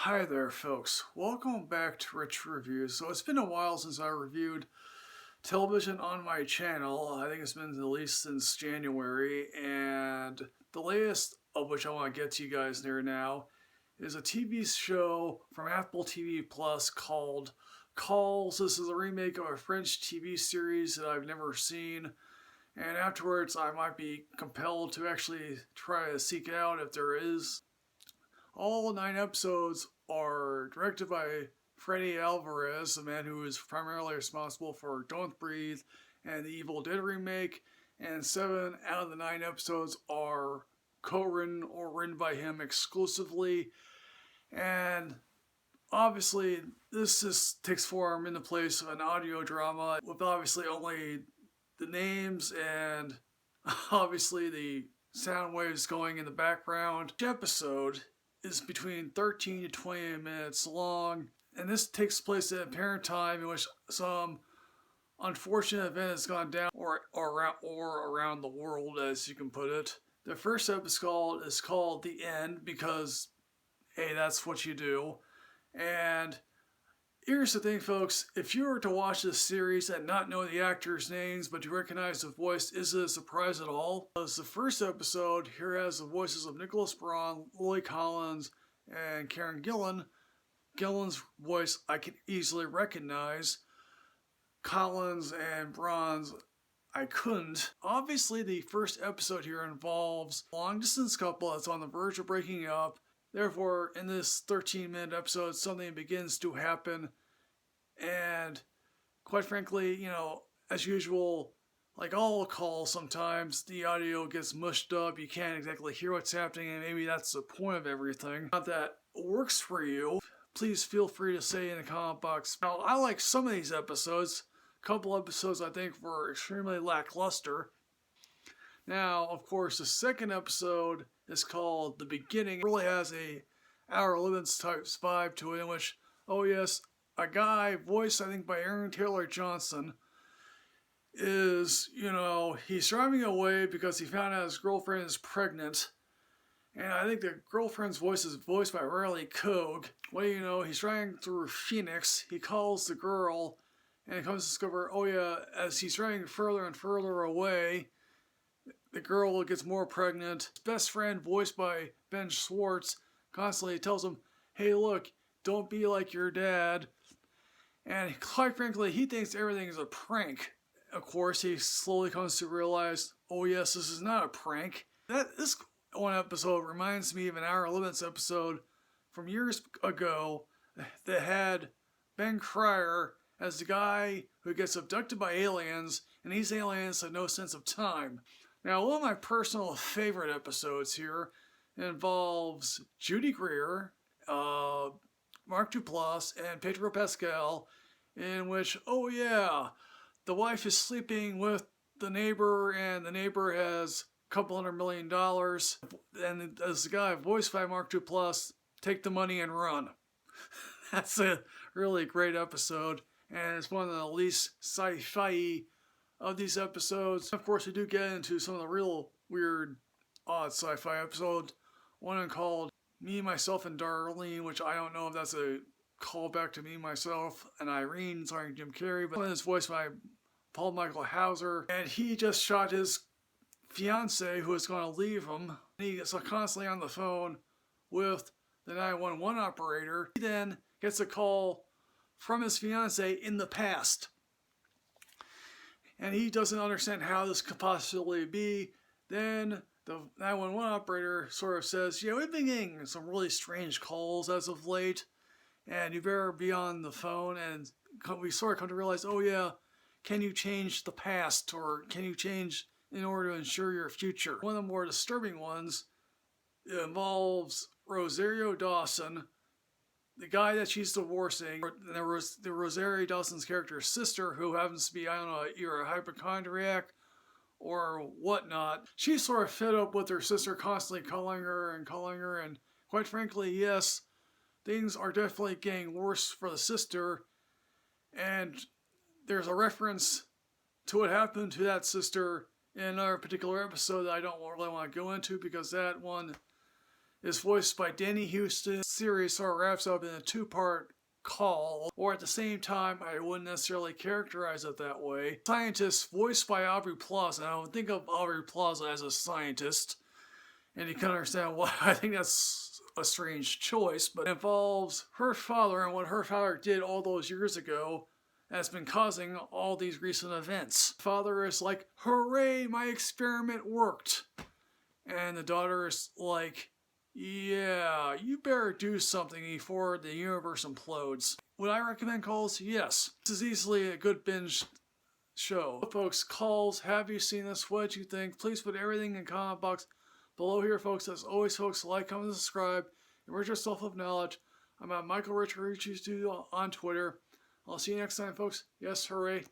Hi there folks, welcome back to Rich Reviews. So it's been a while since I reviewed television on my channel. I think it's been at least since January, and the latest of which I want to get to you guys near now is a TV show from Apple TV Plus called Calls. This is a remake of a French TV series that I've never seen, and afterwards I might be compelled to actually try to seek it out if there is. All 9 episodes are directed by Fede Alvarez, the man who is primarily responsible for Don't Breathe and the Evil Dead remake, and 7 out of the 9 episodes are co-written or written by him exclusively. And obviously this just takes form in the place of an audio drama with obviously only the names and obviously the sound waves going in the background. Each episode is between 13 to 20 minutes long, and this takes place at a parent time in which some unfortunate event has gone down or around the world, as you can put it. The first episode is called The End because, hey, that's what you do. And here's the thing, folks, if you were to watch this series and not know the actors' names but you recognize the voice, is it a surprise at all? Because the first episode here has the voices of Nicholas Braun, Lily Collins, and Karen Gillan. Gillan's voice I can easily recognize. Collins and Braun's I couldn't. Obviously the first episode here involves a long-distance couple that's on the verge of breaking up. Therefore, in this 13-minute episode, something begins to happen, and quite frankly, as usual, like all calls, sometimes the audio gets mushed up, you can't exactly hear what's happening, and maybe that's the point of everything. Not that works for you, please feel free to say in the comment box. Now, I like some of these episodes. A couple episodes I think were extremely lackluster. Now, of course, the second episode is called The Beginning. It really has a Outer Limits type vibe to it, in which, oh yes, a guy voiced, I think, by Aaron Taylor Johnson is, he's driving away because he found out his girlfriend is pregnant. And I think the girlfriend's voice is voiced by Riley Cogue. Well, he's driving through Phoenix. He calls the girl and comes to discover, oh yeah, as he's driving further and further away, the girl gets more pregnant. His best friend, voiced by Ben Schwartz, constantly tells him, hey look, don't be like your dad. And quite frankly, he thinks everything is a prank. Of course, he slowly comes to realize, oh yes, this is not a prank. This one episode reminds me of an Outer Limits episode from years ago that had Ben Cryer as the guy who gets abducted by aliens, and these aliens have no sense of time. Now, one of my personal favorite episodes here involves Judy Greer, Mark Duplass, and Pedro Pascal, in which, oh yeah, the wife is sleeping with the neighbor, and the neighbor has a couple $100 million, and as the guy voiced by Mark Duplass, take the money and run. That's a really great episode, and it's one of the least sci-fi of these episodes. Of course, we do get into some of the real weird, odd sci-fi episodes. One called Me, Myself, and Darlene, which I don't know if that's a callback to Me, Myself, and Irene, starring Jim Carrey, but it's voiced by Paul Michael Hauser, and he just shot his fiance who is going to leave him. He is constantly on the phone with the 911 operator. He then gets a call from his fiance in the past, and he doesn't understand how this could possibly be. Then the 911 operator sort of says, yeah, we've been getting some really strange calls as of late, and you better be on the phone. And we sort of come to realize, oh yeah, can you change the past, or can you change in order to ensure your future? One of the more disturbing ones involves Rosario Dawson, the guy that she's divorcing. There was the Rosario Dawson's character's sister, who happens to be, I don't know, either a hypochondriac or whatnot. She's sort of fed up with her sister constantly calling her, and quite frankly, yes, things are definitely getting worse for the sister, and there's a reference to what happened to that sister in another particular episode that I don't really want to go into, because that one is voiced by Danny Houston. The series sort of wraps up in a two-part call, or at the same time, I wouldn't necessarily characterize it that way. Scientist voiced by Aubrey Plaza. I don't think of Aubrey Plaza as a scientist, and you can understand why. I think that's a strange choice, but it involves her father and what her father did all those years ago has been causing all these recent events. The father is like, hooray, my experiment worked. And the daughter is like, yeah, you better do something before the universe implodes. Would I recommend Calls? Yes. This is easily a good binge show. So folks, Calls, have you seen this? What did you think? Please put everything in the comment box below here, folks. As always, folks, like, comment, and subscribe. Enrich yourself with knowledge. I'm at Michael Richard Studio on Twitter. I'll see you next time, folks. Yes, hooray.